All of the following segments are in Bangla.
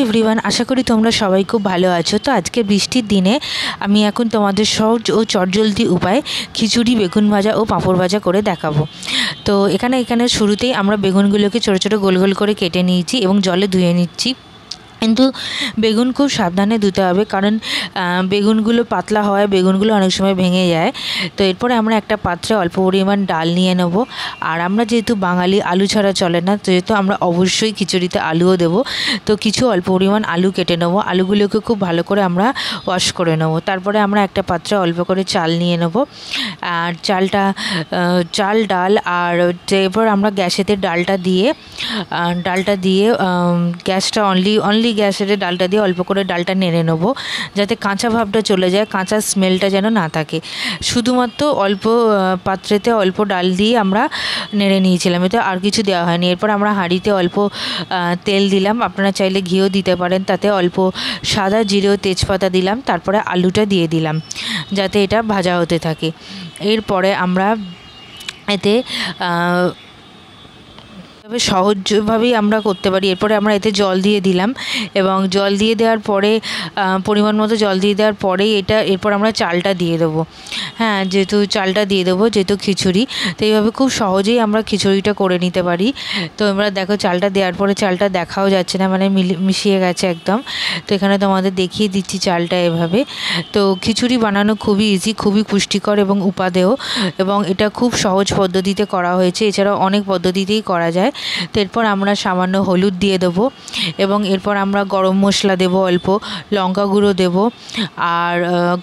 এভরিওয়ান, আশা করি তোমরা সবাই খুব ভালো আছো। তো আজকে বৃষ্টির দিনে আমি এখন তোমাদের সহজ ও চটজলদি উপায় খিচুড়ি, বেগুন ভাজা ও পাঁপড় ভাজা করে দেখাবো। তো এখানে শুরুতেই আমরা বেগুনগুলোকে ছোটো ছোটো গোল গোল করে কেটে নিয়েছি এবং জলে ধুয়ে নিচ্ছি। কিন্তু বেগুন খুব সাবধানে ধুতে হবে, কারণ বেগুনগুলো পাতলা হয়, বেগুনগুলো অনেক সময় ভেঙে যায়। তো এরপরে আমরা একটা পাত্রে অল্প পরিমাণ ডাল নিয়ে নেব। আর আমরা যেহেতু বাঙালি, আলু ছাড়া চলে না, যেহেতু আমরা অবশ্যই খিচুড়িতে আলুও দেব। তো কিছু অল্প পরিমাণ আলু কেটে নেব। আলুগুলোকে খুব ভালো করে আমরা ওয়াশ করে নেব। তারপরে আমরা একটা পাত্রে অল্প করে চাল নিয়ে নেব। আর চাল, ডাল আর এরপর আমরা গ্যাসেতে ডালটা দিয়ে গ্যাসটা অনলি গ্যাসের ডালটা দিয়ে অল্প করে ডালটা নেড়ে নেবো, যাতে কাঁচা ভাবটা চলে যায়, কাঁচা স্মেলটা যেন না থাকে। শুধুমাত্র অল্প পাত্রেতে অল্প ডাল দিয়ে আমরা নেড়ে নিয়েছিলাম, এতে আর কিছু দেওয়া হয়নি। এরপর আমরা হাঁড়িতে অল্প তেল দিলাম, আপনারা চাইলে ঘিও দিতে পারেন। তাতে অল্প সাদা জিরে ও তেজপাতা দিলাম। তারপরে আলুটা দিয়ে দিলাম, যাতে এটা ভাজা হতে থাকে। এরপরে আমরা এতে সহজভাবেই আমরা করতে পারি। এরপরে আমরা এতে জল দিয়ে দিলাম, এবং জল দিয়ে দেওয়ার পরে পরিমাণ মতো জল দিয়ে দেওয়ার পরেই এরপর আমরা চালটা দিয়ে দেবো। হ্যাঁ, যেহেতু খিচুড়ি, তো এইভাবে খুব সহজেই আমরা খিচুড়িটা করে নিতে পারি। তো আমরা দেখো, চালটা দেওয়ার পরে চালটা দেখাও যাচ্ছে না, মানে মিশিয়ে গেছে একদম। তো এখানে তোমাদের দেখিয়ে দিচ্ছি চালটা এভাবে। তো খিচুড়ি বানানো খুবই ইজি, খুবই পুষ্টিকর এবং উপাদেয়, এবং এটা খুব সহজ পদ্ধতিতে করা হয়েছে। এছাড়াও অনেক পদ্ধতিতেই করা যায়। তো এরপর আমরা সামান্য হলুদ দিয়ে দেবো, এবং এরপর আমরা গরম মশলা দেবো, অল্প লঙ্কা গুঁড়ো দেবো, আর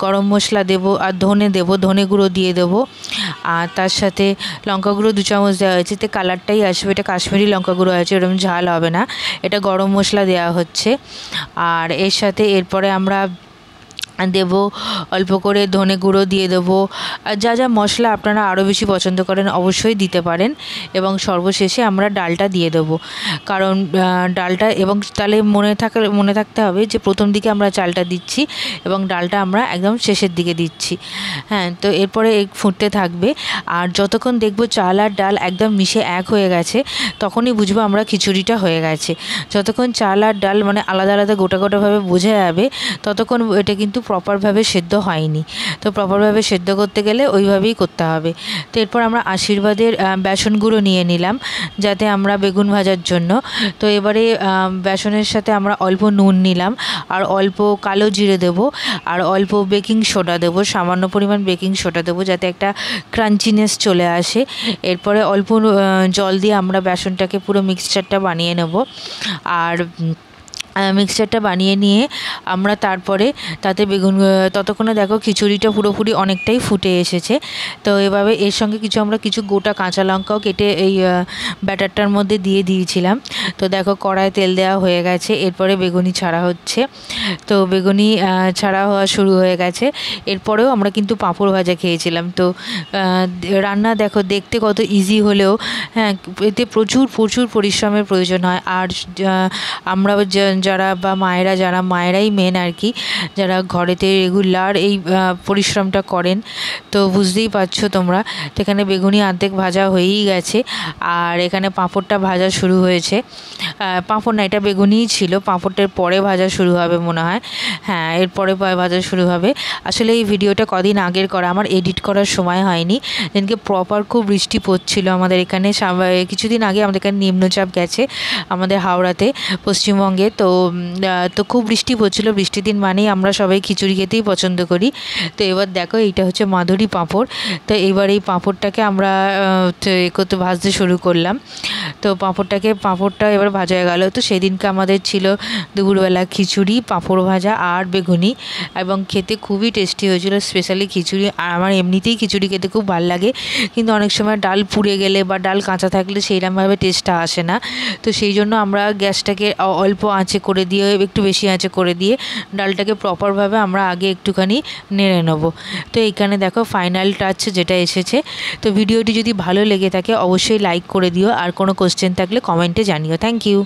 গরম মশলা দেবো, আর ধনে গুঁড়ো দিয়ে দেবো। আর তার সাথে লঙ্কা গুঁড়ো 2 চামচ দেওয়া হয়েছে, এতে কালারটাই আসবে। এটা কাশ্মীরি লঙ্কা গুঁড়ো আছে, এরকম ঝাল হবে না। এটা গরম মশলা দেওয়া হচ্ছে। আর এর সাথে এরপরে আমরা দেব অল্প করে ধনে গুঁড়ো দিয়ে দেবো। আর যা মশলা আপনারা আরও বেশি পছন্দ করেন অবশ্যই দিতে পারেন। এবং সর্বশেষে আমরা ডালটা দিয়ে দেবো, কারণ ডালটা, এবং তাহলে মনে থাকতে হবে যে প্রথম দিকে আমরা চালটা দিচ্ছি এবং ডালটা আমরা একদম শেষের দিকে দিচ্ছি। হ্যাঁ, তো এরপরে ফুটতে থাকবে। আর যতক্ষণ দেখবো চাল আর ডাল একদম মিশে এক হয়ে গেছে, তখনই বুঝবো আমরা খিচুড়িটা হয়ে গেছে। যতক্ষণ চাল আর ডাল মানে আলাদা আলাদা গোটাভাবে বোঝা যাবে, ততক্ষণ এটা কিন্তু প্রপারভাবে সেদ্ধ হয়নি। তো প্রপারভাবে সেদ্ধ করতে গেলে ওইভাবেই করতে হবে। তো এরপর আমরা আশীর্বাদের বেসন গুঁড়ো নিয়ে নিলাম, যাতে আমরা বেগুন ভাজার জন্য। তো এবারে বেসনের সাথে আমরা অল্প নুন নিলাম, আর অল্প কালো জিরে দেবো, আর অল্প বেকিং সোডা দেবো, সামান্য পরিমাণ বেকিং সোডা দেবো, যাতে একটা ক্রাঞ্চিনেস চলে আসে। এরপরে অল্প জল দিয়ে আমরা বেসনটাকে পুরো মিক্সচারটা বানিয়ে নেব। আর মিক্সচারটা বানিয়ে নিয়ে আমরা তারপরে তাতে ততক্ষণে দেখো খিচুড়িটা পুরোপুরি অনেকটাই ফুটে এসেছে। তো এভাবে এর সঙ্গে আমরা কিছু গোটা কাঁচা লঙ্কাও কেটে এই ব্যাটারটার মধ্যে দিয়ে দিয়েছিলাম। তো দেখো, কড়ায় তেল দেওয়া হয়ে গেছে। এরপরে বেগুনি ছাড়া হচ্ছে। তো বেগুনি ছাড়া হওয়া শুরু হয়ে গেছে। এরপরেও আমরা কিন্তু পাঁপড় ভাজা খেয়েছিলাম। তো রান্না দেখো দেখতে কত ইজি হলেও, হ্যাঁ, এতে প্রচুর পরিশ্রমের প্রয়োজন হয়। আর আমরা মায়েরাই মেন আর কি, যারা ঘরেতে রেগুলার এই পরিশ্রমটা করেন। তো বুঝতেই পারছো তোমরা। তো এখানে বেগুনি অর্ধেক ভাজা হয়েই গেছে, আর এখানে পাঁপড়টা ভাজা শুরু হয়েছে। পাঁপড় না, এটা বেগুনিই ছিল। পাঁপড়টার পরে ভাজা শুরু হবে মনে হয়। হ্যাঁ, এরপরে ভাজা শুরু হবে। আসলে এই ভিডিওটা কদিন আগের করা, আমার এডিট করার সময় হয়নি। যেদিনকে প্রপার খুব বৃষ্টি পড়ছিল আমাদের এখানে। কিছুদিন আগে আমাদের এখানে নিম্নচাপ গেছে আমাদের হাওড়াতে, পশ্চিমবঙ্গে। তো খুব বৃষ্টি পড়ছিল। বৃষ্টির দিন মানেই আমরা সবাই খিচুড়ি খেতেই পছন্দ করি। তো এবার দেখো, এইটা হচ্ছে মাধুরী পাঁপড়। তো এবার এই পাঁপড়টাকে আমরা ভাজতে শুরু করলাম। তো পাঁপড়টা এবার ভাজা হয়ে গেল। তো সেদিনকে আমাদের ছিল দুপুরবেলা খিচুড়ি, পাঁপড় ভাজা আর বেগুনি, এবং খেতে খুবই টেস্টি হয়েছিল। স্পেশালি খিচুড়ি, আর আমার এমনিতেই খিচুড়ি খেতে খুব ভালো লাগে, কিন্তু অনেক সময় ডাল পুড়ে গেলে বা ডাল কাঁচা থাকলে সেইরকমভাবে টেস্টটা আসে না। তো সেই জন্য আমরা গ্যাসটাকে অল্প আঁচে করে দিয়ে, একটু বেশি আঁচে করে দিয়ে ডালটাকে প্রপারভাবে আমরা আগে একটুখানি নেড়ে নেব। তো এইখানে দেখো ফাইনাল টাচ যেটা এসেছে। তো ভিডিওটি যদি ভালো লেগে থাকে অবশ্যই লাইক করে দিও, আর কোনো কোশ্চেন থাকলে কমেন্টে জানিও। Thank you.